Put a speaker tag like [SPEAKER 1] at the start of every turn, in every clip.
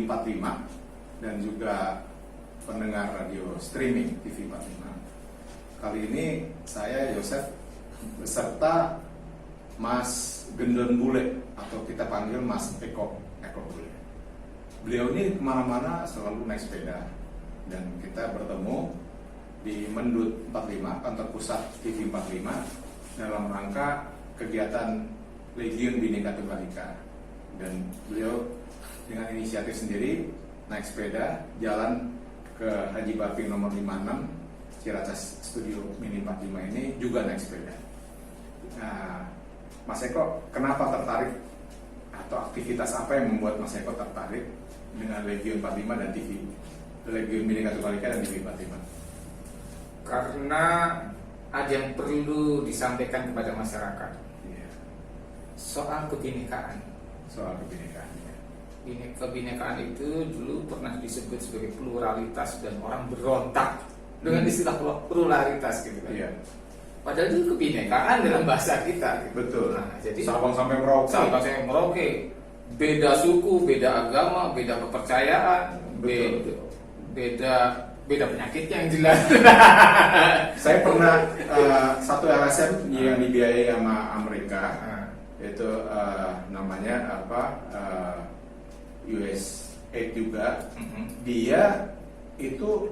[SPEAKER 1] 45 dan juga pendengar radio streaming TV 45. Kali ini saya Yosef beserta Mas Gendon Bule atau kita panggil Mas Eko Bule. Beliau ini kemana-mana selalu naik sepeda dan kita bertemu di Mendut 45, kantor pusat TV 45 dalam rangka kegiatan Legiun Bhinneka Tunggal Ika. Dan beliau dengan inisiatif sendiri naik sepeda jalan ke Haji Baping nomor 56 Ciracas Studio Mini 45 ini juga naik sepeda. Nah, Mas Eko kenapa tertarik atau aktivitas apa yang membuat Mas Eko tertarik dengan Legiun 45 dan TV Legiun Bhinneka Tunggal Ika dan TV 45?
[SPEAKER 2] Karena ada yang perlu disampaikan kepada masyarakat soal kebinekaan. Kebinekaan itu dulu pernah disebut sebagai pluralitas dan orang berontak dengan istilah pluralitas gitu kan.
[SPEAKER 1] Iya.
[SPEAKER 2] Padahal itu kebinekaan dalam bahasa kita. Gitu.
[SPEAKER 1] Betul.
[SPEAKER 2] Nah, jadi
[SPEAKER 1] Sabang sampai
[SPEAKER 2] Merauke, beda suku, beda agama, beda kepercayaan, beda penyakitnya yang jelas.
[SPEAKER 1] Saya pernah satu LSM yang dibiayai sama Amerika, itu namanya USAID juga. Dia itu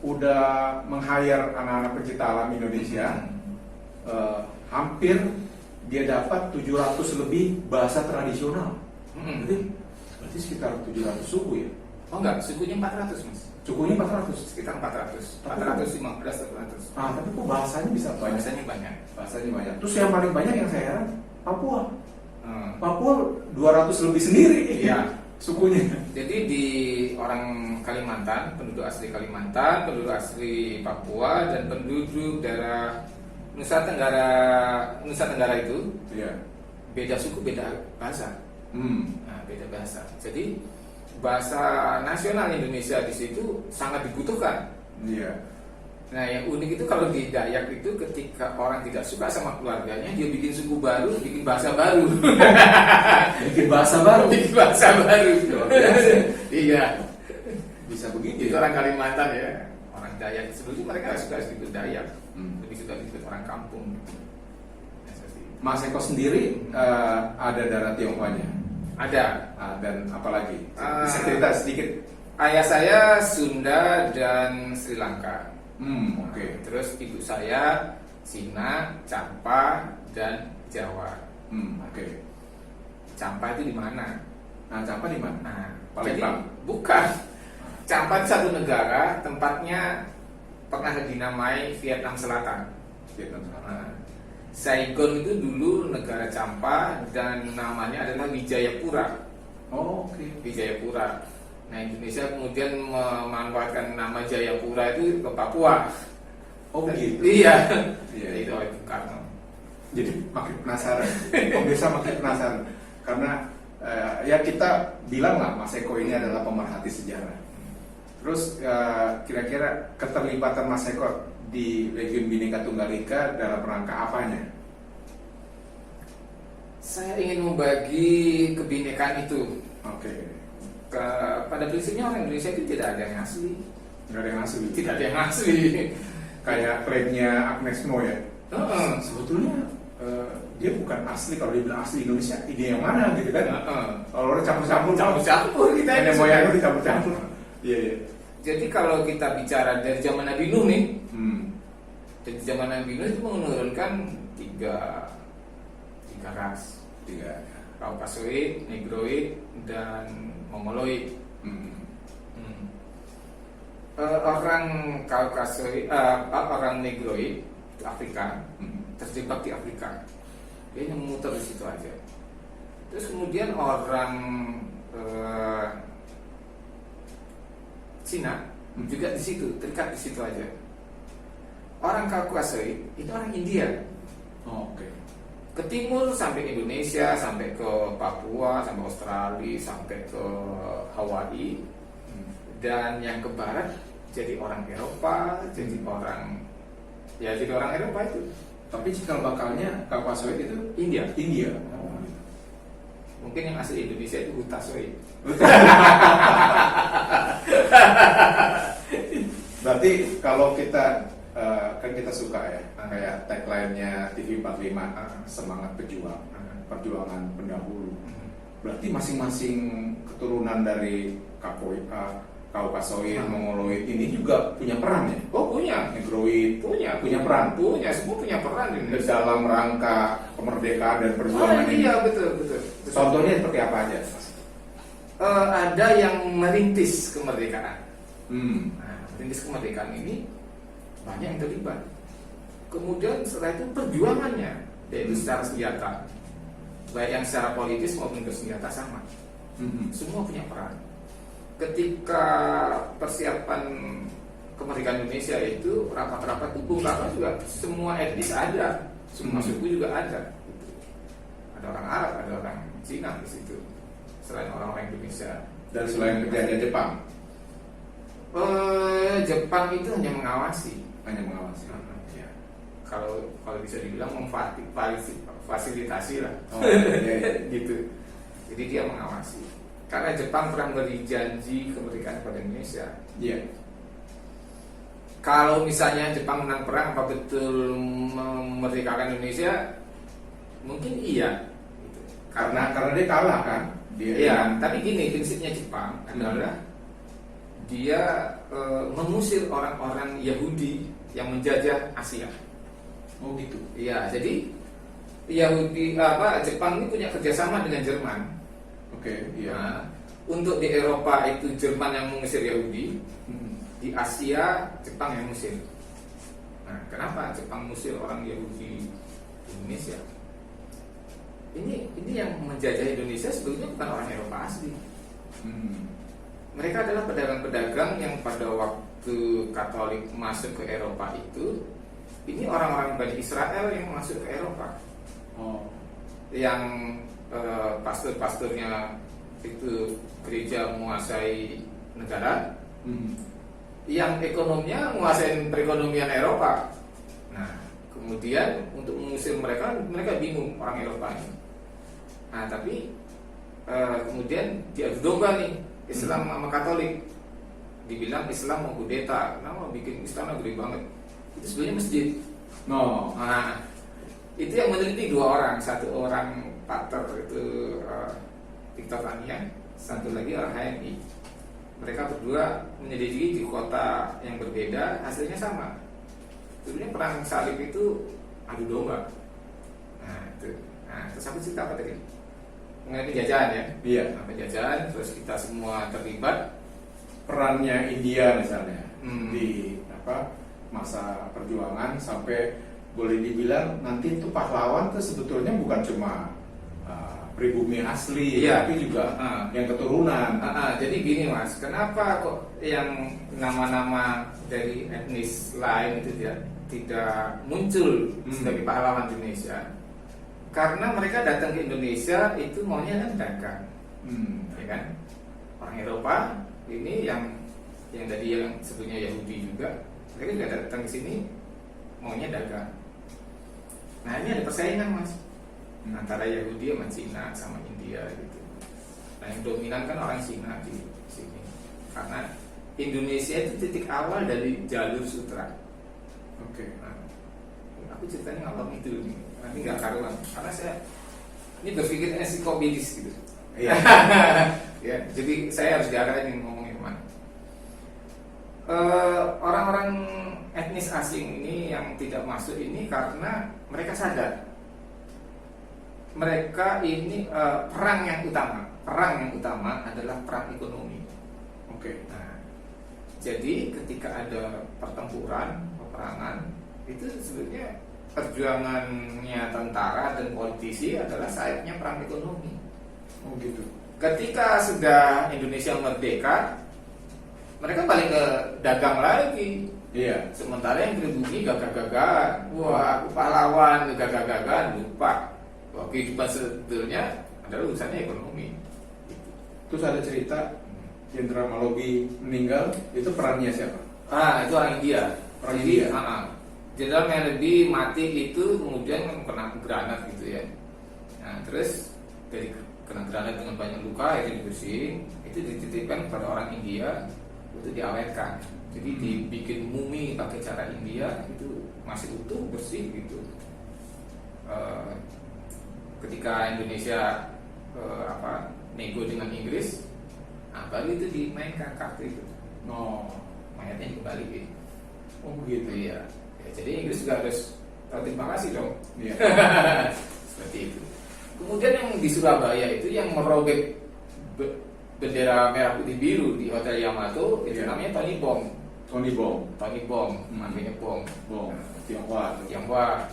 [SPEAKER 1] udah meng-hire anak-anak pencipta alam Indonesia. Hampir dia dapat 700 lebih bahasa tradisional. Berarti sekitar 700 suku ya?
[SPEAKER 2] Oh enggak, sukunya 400 mas.
[SPEAKER 1] Sukunya 400?
[SPEAKER 2] Sekitar 400, 415 atau 400.
[SPEAKER 1] Tapi kok bahasanya bisa banyak?
[SPEAKER 2] Bahasanya banyak.
[SPEAKER 1] Terus yang paling banyak yang saya heran, Papua. Papua 200 lebih sendiri
[SPEAKER 2] ya
[SPEAKER 1] sukunya.
[SPEAKER 2] Jadi di orang Kalimantan, penduduk asli Kalimantan, penduduk asli Papua, dan penduduk daerah Nusa Tenggara itu beda suku, beda bahasa. Nah, beda bahasa. Jadi bahasa nasional Indonesia di situ sangat dibutuhkan.
[SPEAKER 1] Iya.
[SPEAKER 2] Nah, yang unik itu kalau di Dayak itu ketika orang tidak suka sama keluarganya, dia bikin suku baru, bikin bahasa baru.
[SPEAKER 1] bikin bahasa baru.
[SPEAKER 2] Iya.
[SPEAKER 1] Bisa begitu.
[SPEAKER 2] Itu orang Kalimantan ya. Orang Dayak sebelumnya mereka suka disebut Dayak, lebih suka disebut orang kampung.
[SPEAKER 1] Mas Eko sendiri ada darah Tionghoanya?
[SPEAKER 2] Ada.
[SPEAKER 1] Dan apalagi? Bisa cerita sedikit.
[SPEAKER 2] Ayah saya Sunda dan Sri Lanka.
[SPEAKER 1] Oke.
[SPEAKER 2] Terus ibu saya Cina, Campa, dan Jawa.
[SPEAKER 1] Oke.
[SPEAKER 2] Campa itu di mana?
[SPEAKER 1] Nah, Campa di mana?
[SPEAKER 2] Nah,
[SPEAKER 1] Palembang.
[SPEAKER 2] Bukan. Campa itu satu negara, tempatnya pernah dinamai Vietnam Selatan. Nah, Saigon itu dulu negara Campa dan namanya adalah Wijayapura.
[SPEAKER 1] Oke.
[SPEAKER 2] Wijayapura. Nah, Indonesia kemudian memanfaatkan nama Jayapura itu ke Papua.
[SPEAKER 1] Oh gitu.
[SPEAKER 2] Iya. Itu oleh Bung Karno.
[SPEAKER 1] Jadi makin penasaran. Pemirsa makin penasaran karena ya kita bilang lah Mas Eko ini adalah pemerhati sejarah. Terus kira-kira keterlibatan Mas Eko di Legiun Bhinneka Tunggal Ika dalam rangka apanya?
[SPEAKER 2] Saya ingin membagi kebinekaan itu.
[SPEAKER 1] Oke.
[SPEAKER 2] Pada prinsipnya orang Indonesia itu tidak ada yang asli. Tidak ada yang asli.
[SPEAKER 1] Kayak klaimnya Agnes Mo ya. Sebetulnya dia bukan asli. Kalau dia bilang asli Indonesia, ide yang mana gitu kan? Kalau orang campur-campur kita ini moyangnya dicampur-campur. Iya.
[SPEAKER 2] Jadi kalau kita bicara dari zaman Nabi Nuh nih, dari zaman Nabi Nuh itu menurunkan tiga ras, Kaukasoid, Negroid, dan Mongoloid. Orang Kaukasoid, orang Negroid itu Afrika, terjebak di Afrika, dia hanya memutar di situ aja. Terus kemudian orang Cina juga di situ, terikat di situ aja. Orang Kaukasoid itu orang India.
[SPEAKER 1] Oke.
[SPEAKER 2] Ke timur sampai Indonesia, sampai ke Papua, sampai Australia, sampai ke Hawaii. Dan yang ke barat jadi orang Eropa, jadi orang Eropa itu.
[SPEAKER 1] Tapi cikal bakalnya Kaukasoid itu
[SPEAKER 2] India.
[SPEAKER 1] India.
[SPEAKER 2] Mungkin yang asli Indonesia itu Utasoi.
[SPEAKER 1] Berarti kalau kita kan kita suka ya, kayak tagline-nya TV 45, semangat pejuang, perjuangan pendahulu. Berarti masing-masing keturunan dari Kaukasoid, Mongoloid ini juga punya peran ya?
[SPEAKER 2] Oh punya,
[SPEAKER 1] Negroid
[SPEAKER 2] punya
[SPEAKER 1] peran,
[SPEAKER 2] semua punya peran ini.
[SPEAKER 1] dalam rangka kemerdekaan dan perjuangan ini.
[SPEAKER 2] Iya betul.
[SPEAKER 1] Contohnya seperti apa aja?
[SPEAKER 2] Ada yang merintis kemerdekaan.
[SPEAKER 1] Hmm.
[SPEAKER 2] Merintis kemerdekaan ini banyak yang terlibat. Kemudian setelah itu perjuangannya, yaitu secara senjata, baik yang secara politis maupun bersenjata sama. Semua punya peran. Ketika persiapan kemerdekaan Indonesia itu rapat-rapat itu Bung Karno juga semua etnis ada, semua suku juga ada. Ada orang Arab, ada orang Cina di situ, selain orang-orang Indonesia.
[SPEAKER 1] Dan selain penjajah Jepang,
[SPEAKER 2] Jepang itu hanya mengawasi.
[SPEAKER 1] Ya.
[SPEAKER 2] Kalau bisa dibilang memfasilitasi lah.
[SPEAKER 1] Oh, iya.
[SPEAKER 2] Gitu. Jadi dia mengawasi. Karena Jepang pernah beri janji kemerdekaan kepada Indonesia.
[SPEAKER 1] Iya.
[SPEAKER 2] Kalau misalnya Jepang menang perang, apa betul memerdekakan Indonesia? Mungkin iya. Gitu.
[SPEAKER 1] Karena dia kalah kan?
[SPEAKER 2] Iya. Tapi gini, prinsipnya Jepang adalah dia mengusir orang-orang Yahudi yang menjajah Asia.
[SPEAKER 1] Oh gitu.
[SPEAKER 2] Iya. Jadi Jepang ini punya kerjasama dengan Jerman.
[SPEAKER 1] Oke, iya.
[SPEAKER 2] Nah, untuk di Eropa itu Jerman yang mengusir Yahudi, di Asia Jepang yang mengusir. Nah, kenapa Jepang mengusir orang Yahudi di Indonesia? Ini yang menjajah Indonesia sebetulnya bukan orang Eropa asli. Mereka adalah pedagang-pedagang yang pada waktu Katolik masuk ke Eropa itu, ini orang-orang Bani Israel yang masuk ke Eropa. Yang pastor-pastornya itu gereja menguasai negara, yang ekonominya menguasai perekonomian Eropa. Nah, kemudian untuk mengusir mereka bingung orang Eropa ini. Nah, tapi kemudian diadu domba nih Islam sama Katolik. Dibilang Islam mau kudeta, mau bikin istana gede banget. Itu sebenarnya masjid. Nah, itu yang meneliti dua orang, satu orang Pater itu Victor Tanian, satu lagi orang HMI. Mereka berdua menyelidiki di kota yang berbeda, hasilnya sama. Sebenarnya perang salib itu adu domba. Nah, itu. Nah, terus aku cerita apa tadi? Mengenai penjajahan ya?
[SPEAKER 1] Iya.
[SPEAKER 2] Nah, penjajahan, terus kita semua terlibat.
[SPEAKER 1] Perannya India misalnya di masa perjuangan sampai boleh dibilang nanti itu pahlawan itu sebetulnya bukan cuma pribumi asli,
[SPEAKER 2] iya,
[SPEAKER 1] tapi juga yang keturunan.
[SPEAKER 2] Jadi gini Mas, kenapa kok yang nama-nama dari etnis lain itu tidak muncul sebagai pahlawan Indonesia? Karena mereka datang ke Indonesia itu maunya kan dagang, ya kan? Orang Eropa ini yang tadi yang sebetulnya Yahudi juga, mereka juga datang ke sini maunya dagang. Nah ini ada persaingan Mas, antara Yahudi sama Cina sama India gitu. Nah yang dominan kan orang Cina di sini, karena Indonesia itu titik awal dari jalur sutra.
[SPEAKER 1] Oke.
[SPEAKER 2] Nah, aku ceritanya ngalor itu nih, nanti nggak karuan, karena saya ini berpikir ensiklopedis gitu.
[SPEAKER 1] Iya.
[SPEAKER 2] Ya, jadi saya harus diarahin ngomongin mana. Orang-orang etnis asing ini yang tidak masuk ini karena mereka sadar mereka ini perang yang utama adalah perang ekonomi.
[SPEAKER 1] Oke.
[SPEAKER 2] Nah, jadi ketika ada pertempuran, peperangan, itu sebenarnya perjuangannya tentara dan politisi adalah sayapnya perang ekonomi.
[SPEAKER 1] Oh gitu.
[SPEAKER 2] Ketika sudah Indonesia merdeka, mereka balik ke dagang lagi.
[SPEAKER 1] Iya.
[SPEAKER 2] Sementara yang pribumi gagah-gagahan, wah aku pahlawan, gagah-gagahan, lupa. Wah, kehidupan sebetulnya adalah urusannya ekonomi.
[SPEAKER 1] Terus ada cerita Jenderal Malloby meninggal, itu perannya siapa?
[SPEAKER 2] Itu orang India.
[SPEAKER 1] Orang India.
[SPEAKER 2] Jenderal Malloby mati itu kemudian kena granat gitu ya. Nah, terus dari kena granat dengan banyak luka, akhirnya dibersihin, itu dititipkan kepada orang India untuk diawetkan. Jadi dibikin mumi pakai cara India, itu masih utuh, bersih gitu. Ketika Indonesia nego dengan Inggris, baru itu dimainkan kartu itu. Mayatnya dikembalikan.
[SPEAKER 1] Oh begitu.
[SPEAKER 2] Iya. Ya, jadi Inggris juga harus terima kasih dong.
[SPEAKER 1] Iya.
[SPEAKER 2] Seperti itu. Kemudian yang di Surabaya itu yang merobek bendera merah putih biru di Hotel Yamato itu namanya Tony Bom.
[SPEAKER 1] Tony Bom.
[SPEAKER 2] Tony Bom, makanya Bom.
[SPEAKER 1] Tionghoa.
[SPEAKER 2] Tionghoa.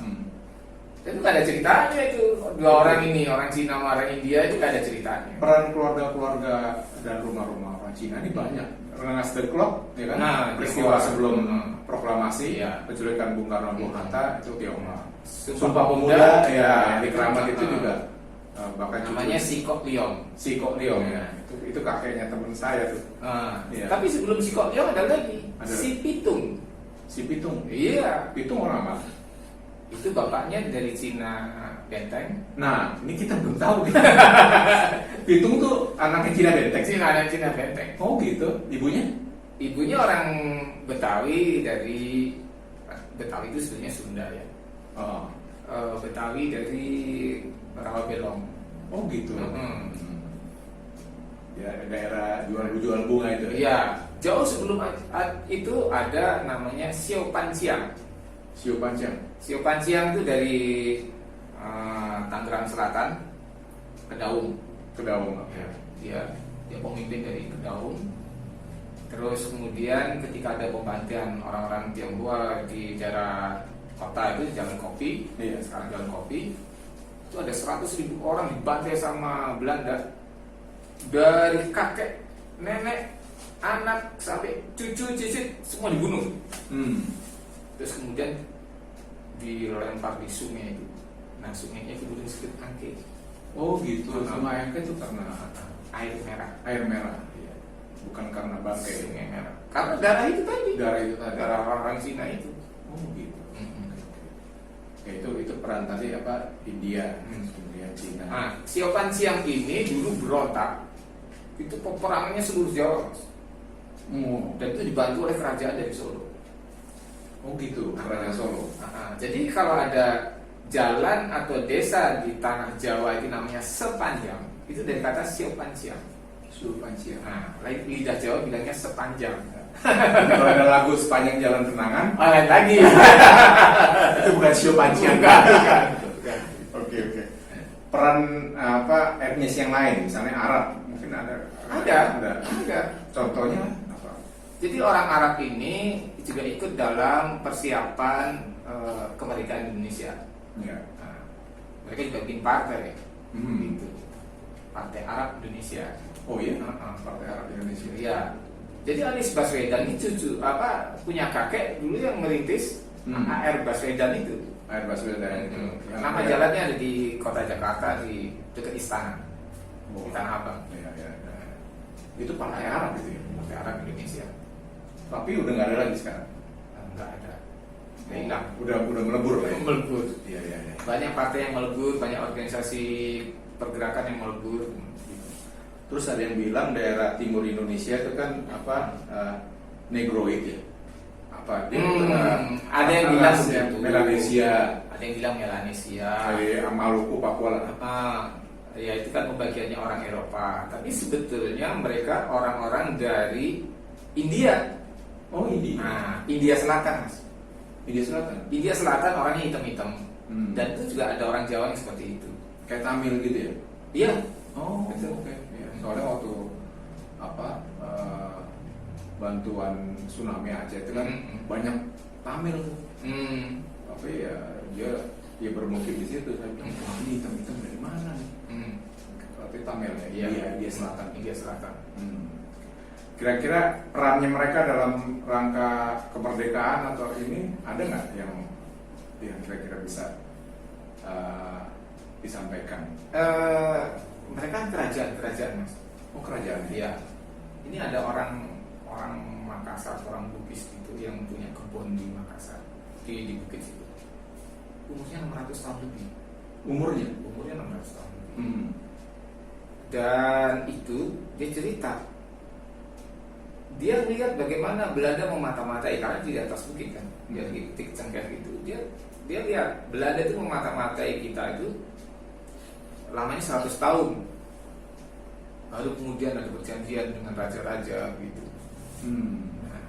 [SPEAKER 2] Dan itu gak ada ceritanya itu. Dua orang ini, orang Cina sama orang India itu gak ada ceritanya.
[SPEAKER 1] Peran keluarga-keluarga dan rumah-rumah orang Cina ini banyak. Rengas Dengklok, ya kan?
[SPEAKER 2] Nah,
[SPEAKER 1] peristiwa
[SPEAKER 2] Tionghoa.
[SPEAKER 1] sebelum proklamasi,
[SPEAKER 2] Iya.
[SPEAKER 1] penculikan Bung Karno Bung Hatta itu Tionghoa.
[SPEAKER 2] Sumpah
[SPEAKER 1] Pemuda,
[SPEAKER 2] Pemuda,
[SPEAKER 1] ya di Keramat itu juga bahkan
[SPEAKER 2] namanya Sikok Leong.
[SPEAKER 1] Sikok Leong ya. Itu kakeknya teman saya tuh. Iya.
[SPEAKER 2] Tapi sebelum Sikok Leong ada lagi,
[SPEAKER 1] Ada.
[SPEAKER 2] si Pitung.
[SPEAKER 1] Si Pitung.
[SPEAKER 2] Iya,
[SPEAKER 1] Pitung orang apa?
[SPEAKER 2] itu bapaknya dari Cina Benteng.
[SPEAKER 1] Nah, ini kita belum tahu. Pitung tuh anaknya Cina Benteng.
[SPEAKER 2] Cina Benteng.
[SPEAKER 1] Oh gitu. Ibunya?
[SPEAKER 2] Ibunya orang Betawi dari Betawi itu sebenarnya Sunda ya.
[SPEAKER 1] Oh.
[SPEAKER 2] Betawi dari Rawabelong.
[SPEAKER 1] Oh gitu.
[SPEAKER 2] Mm-hmm.
[SPEAKER 1] Ya daerah jual bunga itu.
[SPEAKER 2] Iya, jauh sebelum itu ada namanya Xiao Panjiang.
[SPEAKER 1] Xiao Panjiang.
[SPEAKER 2] Xiao Panjiang itu dari Tangerang Selatan, Kedaung.
[SPEAKER 1] Kedaung.
[SPEAKER 2] Dia pemimpin dari Kedaung. Terus kemudian ketika ada pembantian orang-orang Tionghoa di daerah kota itu Jalan Kopi, sekarang Jalan Kopi, itu ada 100.000 orang dibantai sama Belanda, dari kakek, nenek, anak sampai cucu, cicit semua dibunuh. Terus kemudian dilempar di sungai itu. Nah sungainya kemudian disebut Angke.
[SPEAKER 1] Oh gitu. Sungai Angke itu karena
[SPEAKER 2] air merah.
[SPEAKER 1] Air merah. Iya. Bukan karena bangkai.
[SPEAKER 2] Sungai merah. Karena darah itu tadi.
[SPEAKER 1] Darah
[SPEAKER 2] orang Cina itu.
[SPEAKER 1] Oh gitu. Ya, itu peran tadi apa? India, kemudian Cina.
[SPEAKER 2] Nah, Xiao Panjiang ini dulu berontak. Itu peperangannya seluruh Jawa. Dan itu dibantu oleh kerajaan dari Solo.
[SPEAKER 1] Oh gitu, kerajaan Solo.
[SPEAKER 2] Jadi kalau ada jalan atau desa di tanah Jawa itu namanya sepanjang, itu dari kata Xiao Panjiang.
[SPEAKER 1] Xiao Panjiang.
[SPEAKER 2] Nah, lidah Jawa bilangnya sepanjang.
[SPEAKER 1] Kalau ada lagu sepanjang jalan kenangan,
[SPEAKER 2] lain lagi.
[SPEAKER 1] itu bukan Xiao Panjiang.
[SPEAKER 2] Bukan.
[SPEAKER 1] Oke. Peran apa etnis yang lain, misalnya Arab, mungkin ada. Contohnya apa?
[SPEAKER 2] Jadi orang Arab ini juga ikut dalam persiapan kemerdekaan Indonesia.
[SPEAKER 1] Ya.
[SPEAKER 2] Nah, mereka juga bikin partai,
[SPEAKER 1] Gitu.
[SPEAKER 2] Partai Arab Indonesia.
[SPEAKER 1] Oh iya, Partai Arab Indonesia.
[SPEAKER 2] Iya. Jadi Anies Baswedan ini punya kakek dulu yang merintis AR Baswedan itu.
[SPEAKER 1] AR Baswedan itu.
[SPEAKER 2] Nama jalannya ada di kota Jakarta di dekat istana. Di Tanah Abang.
[SPEAKER 1] Ya. Itu Partai Arab itu ya.
[SPEAKER 2] Partai Arab Indonesia.
[SPEAKER 1] Tapi udah nggak ada lagi sekarang.
[SPEAKER 2] Nggak ada. Hilang.
[SPEAKER 1] Udah melebur lah ya.
[SPEAKER 2] Melebur.
[SPEAKER 1] Iya.
[SPEAKER 2] Banyak partai yang melebur, banyak organisasi pergerakan yang melebur.
[SPEAKER 1] Terus ada yang bilang daerah timur Indonesia itu kan Negroid ya. Apa dia
[SPEAKER 2] ada yang bilang
[SPEAKER 1] Melanesia.
[SPEAKER 2] Ada yang bilang Melanesia.
[SPEAKER 1] Dari Maluku, Papua lah.
[SPEAKER 2] Ya itu kan pembagiannya orang Eropa. Tapi sebetulnya mereka orang-orang dari India.
[SPEAKER 1] Oh India.
[SPEAKER 2] India Selatan, Mas.
[SPEAKER 1] India Selatan
[SPEAKER 2] orangnya hitam-hitam. Dan itu juga ada orang Jawa yang seperti itu.
[SPEAKER 1] Kayak Tamil gitu ya?
[SPEAKER 2] Iya.
[SPEAKER 1] Oh
[SPEAKER 2] betul.
[SPEAKER 1] Okay. Ya. Soalnya waktu bantuan tsunami Aceh itu kan banyak Tamil tuh. Tapi ya dia bermukim di situ. Saya bilang ini hitam-hitam dari mana nih? Berarti Tamil ya? Iya, India Selatan. Kira-kira perannya mereka dalam rangka kemerdekaan atau ini ada nggak yang kira-kira bisa disampaikan?
[SPEAKER 2] Mereka kan kerajaan, Mas.
[SPEAKER 1] Oh kerajaan?
[SPEAKER 2] Iya. Ini ada orang Makassar, orang Bugis itu yang punya kebun di Makassar, di bukit situ. Umurnya 600 tahun lebih.
[SPEAKER 1] Umurnya
[SPEAKER 2] 600 tahun lebih. Dan itu dia cerita, dia lihat bagaimana Belanda memata-matai, karena di atas bukit kan, dia titik cengkeh gitu. Dia lihat Belanda itu memata-matai kita itu lamanya 100 tahun. Baru kemudian ada perjanjian dengan raja-raja gitu. Nah,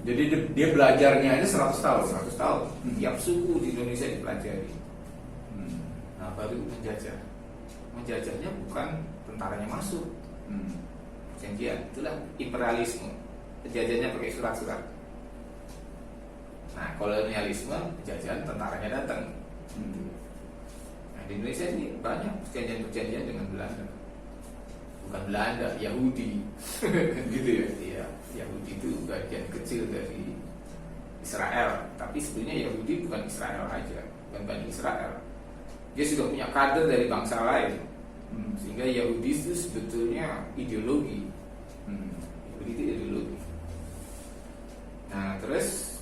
[SPEAKER 1] jadi dia belajarnya aja 100 tahun.
[SPEAKER 2] 100 tahun. Tiap suku di Indonesia dipelajari. Nah, baru menjajah. Menjajahnya bukan tentaranya masuk. Perjanjian, itulah imperialisme. Penjajahannya pakai surat-surat. Nah, kolonialisme, penjajahan tentaranya datang. Nah, di Indonesia ini banyak perjanjian-perjanjian dengan Belanda. Bukan Belanda, Yahudi.
[SPEAKER 1] Gitu ya?
[SPEAKER 2] Iya, Yahudi itu bagian kecil dari Israel. Tapi sebenarnya Yahudi bukan Israel aja, bukan Bani Israel. Dia sudah punya kader dari bangsa lain. Sehingga Yahudi itu sebetulnya ideologi. Yahudi itu ideologi. Nah, terus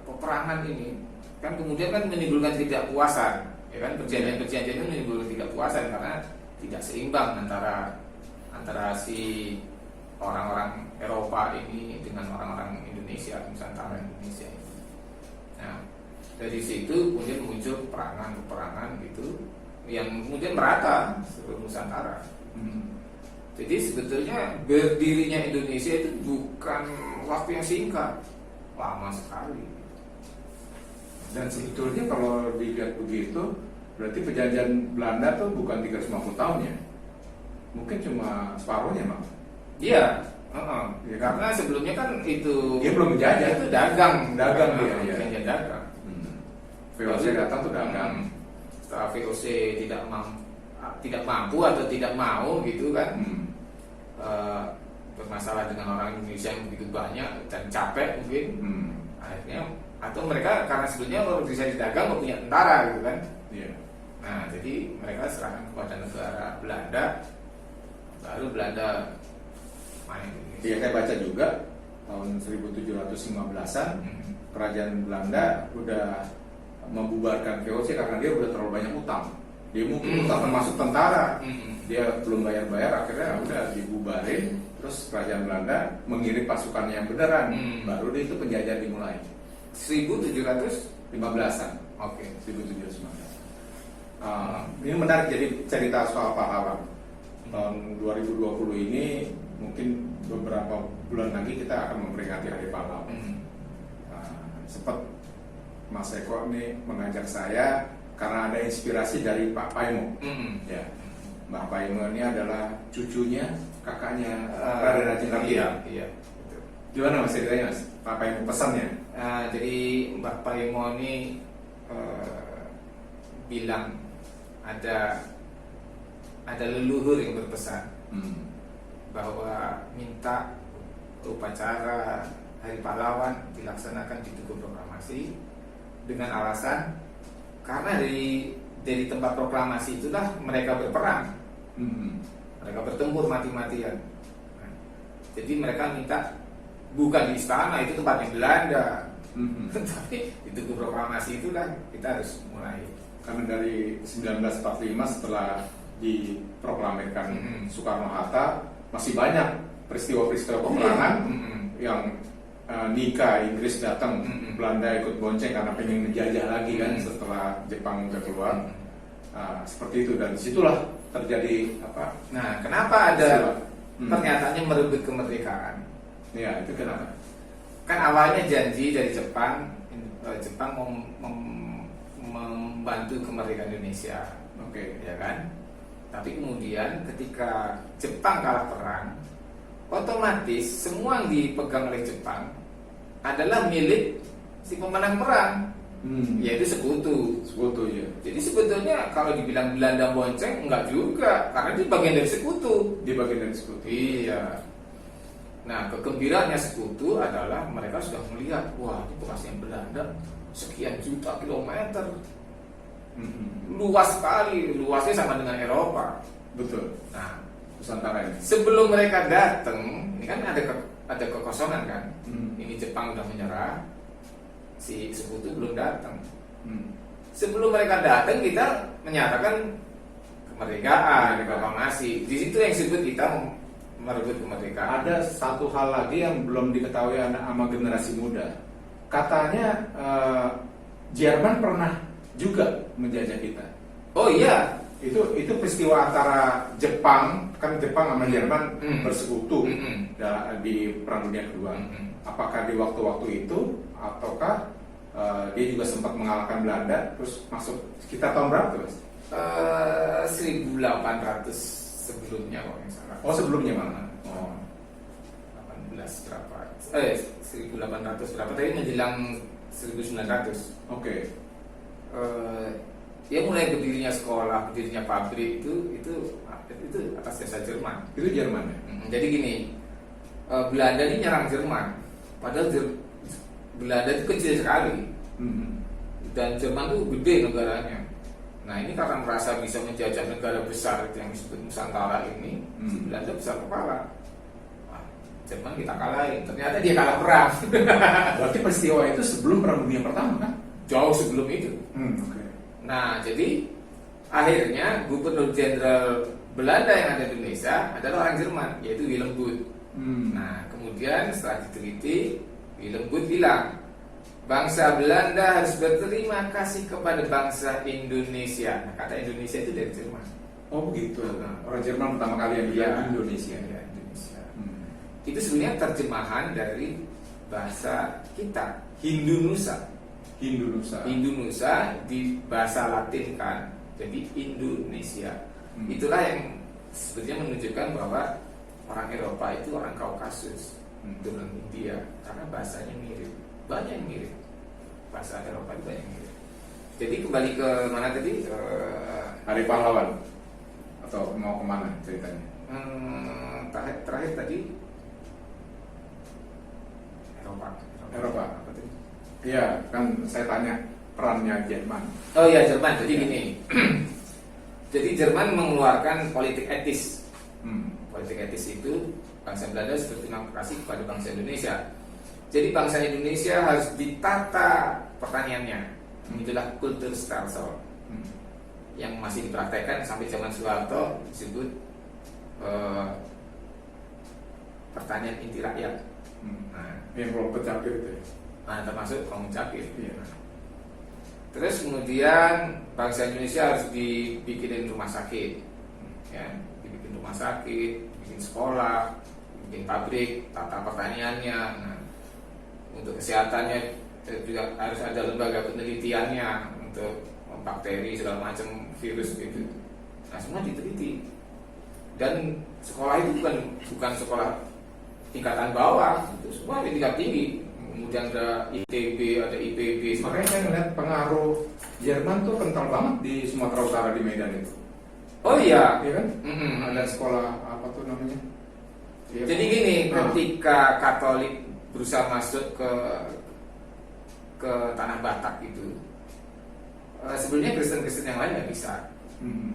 [SPEAKER 2] peperangan ini kan kemudian kan menimbulkan ketidakpuasan, ya kan, perjanjian-perjanjian itu menimbulkan ketidakpuasan karena tidak seimbang antara si orang-orang Eropa ini dengan orang-orang Indonesia, Nusantara Indonesia ini. Nah, dari situ kemudian muncul peperangan gitu yang kemudian merata seluruh Nusantara. Jadi sebetulnya berdirinya Indonesia itu bukan waktu yang singkat, lama sekali.
[SPEAKER 1] Dan sebetulnya kalau dilihat begitu, berarti perjanjian Belanda tuh bukan 350 tahun ya? Mungkin cuma separuhnya, Bang.
[SPEAKER 2] Iya,
[SPEAKER 1] Ya,
[SPEAKER 2] karena sebelumnya kan itu
[SPEAKER 1] dia belum menjajah,
[SPEAKER 2] itu dagang
[SPEAKER 1] dia, ya.
[SPEAKER 2] perjanjian dagang.
[SPEAKER 1] VOC datang tuh dagang.
[SPEAKER 2] Setelah VOC tidak mampu atau tidak mau gitu kan, bermasalah dengan orang Indonesia yang begitu banyak dan capek mungkin, akhirnya atau mereka karena sebelumnya organisasi dagang nggak punya tentara gitu kan.
[SPEAKER 1] Iya.
[SPEAKER 2] Nah, jadi mereka serahkan kepada negara Belanda, baru Belanda main.
[SPEAKER 1] Iya, saya baca juga tahun 1715-an kerajaan Belanda udah membubarkan VOC karena dia udah terlalu banyak utang. Dia mungkin utang termasuk tentara. Dia belum bayar-bayar, akhirnya udah dibubarin. Terus kerajaan Belanda mengirim pasukannya yang beneran. Baru dia itu penjajahan dimulai.
[SPEAKER 2] 1715-an.
[SPEAKER 1] Oke, 1715. Ini menarik, jadi cerita soal pahlawan. Tahun 2020 ini mungkin beberapa bulan lagi kita akan memperingati Hari Pahlawan. Sempat Mas Eko ini mengajak saya karena ada inspirasi dari Pak Paimo. Ya, Mbak Paimo ini adalah cucunya kakaknya Raden Ajeng Kartini.
[SPEAKER 2] Iya.
[SPEAKER 1] Gimana Mas ceritanya, Mas? Pak Paimo pesannya?
[SPEAKER 2] Jadi Mbak Paimo ini bilang ada leluhur yang berpesan bahwa minta upacara Hari Pahlawan dilaksanakan di Tugu Proklamasi dengan alasan karena dari tempat proklamasi itulah mereka berperang, mereka bertempur mati-matian. Nah, jadi mereka minta bukan di istana, itu tempatnya Belanda, tapi di Tugu Proklamasi itulah kita harus mulai.
[SPEAKER 1] Karena dari 1945 setelah diproklamirkan Soekarno-Hatta masih banyak peristiwa-peristiwa peperangan yang Nika Inggris datang, Belanda ikut bonceng karena pengen menjajah lagi kan setelah Jepang udah keluar. Seperti itu, dan disitulah terjadi apa?
[SPEAKER 2] Nah, kenapa ada pernyataannya merebut kemerdekaan?
[SPEAKER 1] Ya, itu kenapa?
[SPEAKER 2] Kan awalnya janji dari Jepang membantu kemerdekaan Indonesia, ya kan? Tapi kemudian ketika Jepang kalah perang, otomatis semua yang dipegang oleh Jepang adalah milik si pemenang perang, yaitu sekutu.
[SPEAKER 1] Ya.
[SPEAKER 2] Jadi sebetulnya kalau dibilang Belanda bonceng, enggak juga, karena itu bagian dari sekutu.
[SPEAKER 1] Dia bagian dari sekutu.
[SPEAKER 2] Iya. Nah, kegembiraannya sekutu adalah mereka sudah melihat, wah, itu bekasnya Belanda sekian juta kilometer, luas sekali, luasnya sama dengan Eropa.
[SPEAKER 1] Betul.
[SPEAKER 2] Nah,
[SPEAKER 1] Nusantara ini.
[SPEAKER 2] sebelum mereka datang, ini kan ada kekosongan kan. Ini Jepang udah menyerah, si sekutu belum datang. Sebelum mereka datang, kita menyatakan kemerdekaan, proklamasi. Di situ yang disebut kita merebut kemerdekaan.
[SPEAKER 1] Ada satu hal lagi yang belum diketahui anak sama generasi muda. Katanya Jerman pernah juga menjajah kita.
[SPEAKER 2] Oh iya,
[SPEAKER 1] Itu peristiwa antara Jepang, kan Jepang sama Jerman bersekutu di Perang Dunia Kedua. Apakah di waktu-waktu itu ataukah dia juga sempat mengalahkan Belanda terus masuk kita tahun berapa tuh, Mas?
[SPEAKER 2] 1800 sebelumnya kalau nggak salah.
[SPEAKER 1] Oh, sebelumnya mana? Oh.
[SPEAKER 2] 18 berapa? 1800 berapa? Tadi menjelang 1900.
[SPEAKER 1] Oke.
[SPEAKER 2] Ya mulai berdirinya sekolah, berdirinya pabrik itu atas jasa Jerman.
[SPEAKER 1] Itu Jerman ya?
[SPEAKER 2] Jadi gini, Belanda ini nyerang Jerman, padahal Belanda itu kecil sekali dan Jerman itu gede negaranya. Nah ini karena merasa bisa menjajah negara besar itu yang disebut Nusantara ini, Belanda besar kepala. Wah, Jerman kita kalahin, ternyata dia kalah perang.
[SPEAKER 1] Berarti peristiwa itu sebelum Perang Dunia Pertama kan?
[SPEAKER 2] Jauh sebelum itu.
[SPEAKER 1] Oke.
[SPEAKER 2] Nah, jadi akhirnya Gubernur Jenderal Belanda yang ada di Indonesia adalah orang Jerman, yaitu Willem Booth. Nah, kemudian setelah diteliti, Willem Booth bilang, bangsa Belanda harus berterima kasih kepada bangsa Indonesia. Nah, kata Indonesia itu dari Jerman.
[SPEAKER 1] Oh begitu. Orang Jerman pertama kali yang bilang Indonesia.
[SPEAKER 2] Ya, Indonesia. Itu sebenarnya terjemahan dari bahasa kita, Hindu Nusa. Hindu Nusa di bahasa Latin kan, jadi Indonesia. Itulah yang sebenarnya menunjukkan bahwa orang Eropa itu orang Kaukasus, turun India, karena bahasanya mirip, banyak yang mirip. Bahasa Eropa itu banyak yang mirip. Jadi kembali ke mana tadi?
[SPEAKER 1] Hari Pahlawan atau mau kemana ceritanya?
[SPEAKER 2] Terakhir tadi Eropa.
[SPEAKER 1] Apa tadi? Iya, kan saya tanya perannya Jerman.
[SPEAKER 2] Oh iya, Jerman. Jadi gini. Jadi Jerman mengeluarkan politik etis. Politik etis itu bangsa Belanda harus berterima kasih kepada bangsa Indonesia. Jadi bangsa Indonesia harus ditata pertaniannya. Itulah Kulturstelsel yang masih dipraktekkan sampai zaman Soeharto, disebut pertanian inti rakyat.
[SPEAKER 1] Yang kelompok capir itu ya?
[SPEAKER 2] Nah, termasuk kaum capir.
[SPEAKER 1] Iya.
[SPEAKER 2] Terus kemudian bangsa Indonesia harus dibikinin rumah sakit, ya, dibikin rumah sakit, bikin sekolah, bikin pabrik, tata pertaniannya. Nah, untuk kesehatannya juga harus ada lembaga penelitiannya untuk bakteri segala macam virus gitu. Nah, semua diteliti. Dan sekolah itu bukan sekolah tingkatan bawah, itu semua di tingkat tinggi. Kemudian ada ITB, ada IPB.
[SPEAKER 1] Makanya saya ngeliat pengaruh Jerman tuh kental banget di Sumatera Utara, di Medan itu.
[SPEAKER 2] Oh iya,
[SPEAKER 1] Iya kan? Ada sekolah apa tuh namanya? Ya,
[SPEAKER 2] jadi gini, ketika Katolik berusaha masuk ke tanah Batak itu, sebenarnya Kristen-Kristen yang lain nggak bisa.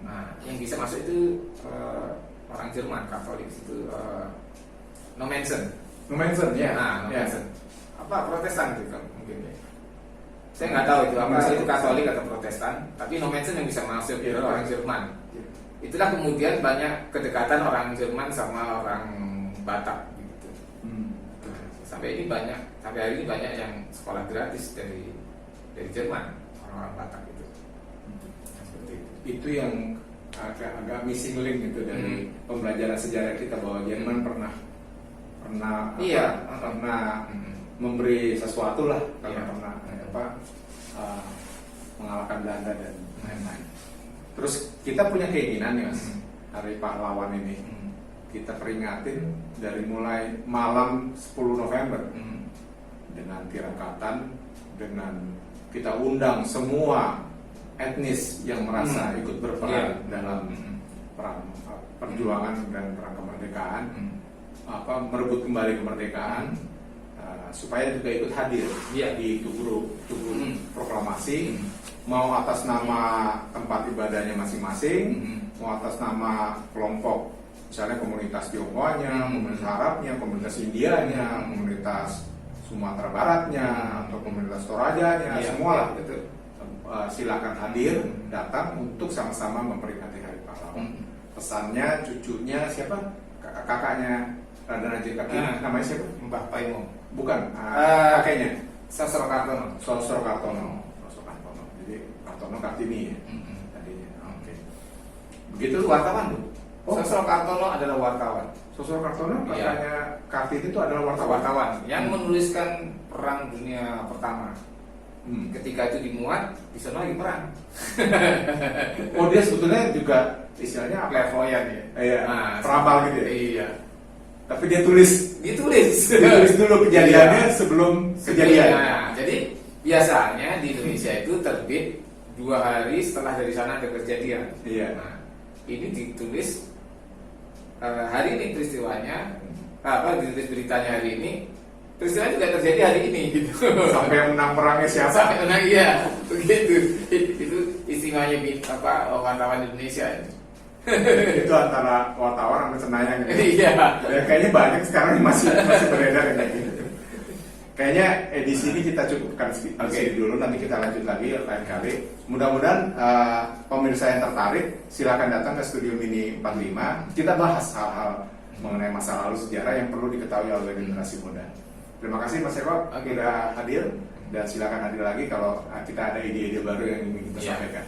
[SPEAKER 2] Nah, yang bisa masuk itu orang Jerman Katolik itu, Nommensen.
[SPEAKER 1] ya.
[SPEAKER 2] Nah, Nommensen. Apa Protestan gitu mungkin ya. Saya nggak tahu itu apa itu Katolik atau Protestan, tapi Nommensen yang bisa masuk itu orang Jerman. Itulah kemudian banyak kedekatan orang Jerman sama orang Batak gitu. Sampai hari ini banyak yang sekolah gratis dari Jerman, orang-orang Batak itu. Seperti itu.
[SPEAKER 1] Itu yang agak missing link gitu dari pembelajaran sejarah kita, bahwa Jerman pernah memberi sesuatu lah, karena pernah mengalahkan Belanda dan lain-lain. Terus kita punya keinginan nih, Mas, Hari Pahlawan ini kita peringatin dari mulai malam 10 November dengan tirakatan, dengan kita undang semua etnis yang merasa ikut berperan dalam perang perjuangan dan perang kemerdekaan, merebut kembali kemerdekaan, supaya juga ikut hadir di tubuh proklamasi, mau atas nama tempat ibadahnya masing-masing, mau atas nama kelompok, misalnya komunitas Tionghoanya, komunitas Arabnya, komunitas Indianya, komunitas Sumatera Baratnya, atau komunitas Torajanya, semua lah. Silakan hadir, datang untuk sama-sama memperingati Hari Pahlawan. Pesannya cucunya siapa? Kakaknya Raden Ajeng Kartini, namanya siapa?
[SPEAKER 2] Mbah Paimo.
[SPEAKER 1] Bukan, kakeknya
[SPEAKER 2] Sosro Kartono.
[SPEAKER 1] Sosro Kartono. Jadi Kartono Kartini ya. Tadinya. Oke. Begitu
[SPEAKER 2] Itu wartawan, Bu.
[SPEAKER 1] Oh.
[SPEAKER 2] Sosro Kartono adalah wartawan.
[SPEAKER 1] Sosro Kartono
[SPEAKER 2] Iya.
[SPEAKER 1] kakaknya Kartini itu adalah wartawan.
[SPEAKER 2] Yang menuliskan Perang Dunia Pertama. Ketika itu dimuat, di sana lagi perang.
[SPEAKER 1] Oh, dia sebetulnya juga istilahnya apa?
[SPEAKER 2] Clairvoyant ya.
[SPEAKER 1] Iya,
[SPEAKER 2] Nah,
[SPEAKER 1] peramal gitu ya.
[SPEAKER 2] Iya.
[SPEAKER 1] Tapi dia tulis
[SPEAKER 2] Ditulis.
[SPEAKER 1] dulu kejadiannya
[SPEAKER 2] Iya.
[SPEAKER 1] sebelum kejadian.
[SPEAKER 2] Nah, jadi biasanya di Indonesia itu terbit 2 hari setelah dari sana ada kejadian.
[SPEAKER 1] Iya.
[SPEAKER 2] Nah, ini ditulis hari ini peristiwanya, ditulis beritanya hari ini, peristiwa juga terjadi hari ini gitu.
[SPEAKER 1] Sampai yang menang perangnya siapa?
[SPEAKER 2] Sampai menang, iya, begitu. Itu istimewanya wartawan Indonesia.
[SPEAKER 1] Itu antara wartawan sama Senayan gitu.
[SPEAKER 2] Iya.
[SPEAKER 1] Ya, kayaknya banyak sekarang yang masih beredar kayak gitu. Kayaknya edisi ini kita cukupkan di sini dulu, nanti kita lanjut lagi lain kali. Mudah-mudahan pemirsa yang tertarik silakan datang ke Studio Mini 45. Kita bahas hal-hal mengenai masa lalu sejarah yang perlu diketahui oleh generasi muda. Terima kasih Mas Eko sudah hadir, dan silakan hadir lagi kalau kita ada ide-ide baru yang ingin kita sampaikan.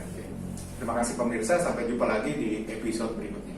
[SPEAKER 1] Terima kasih pemirsa, sampai jumpa lagi di episode berikutnya.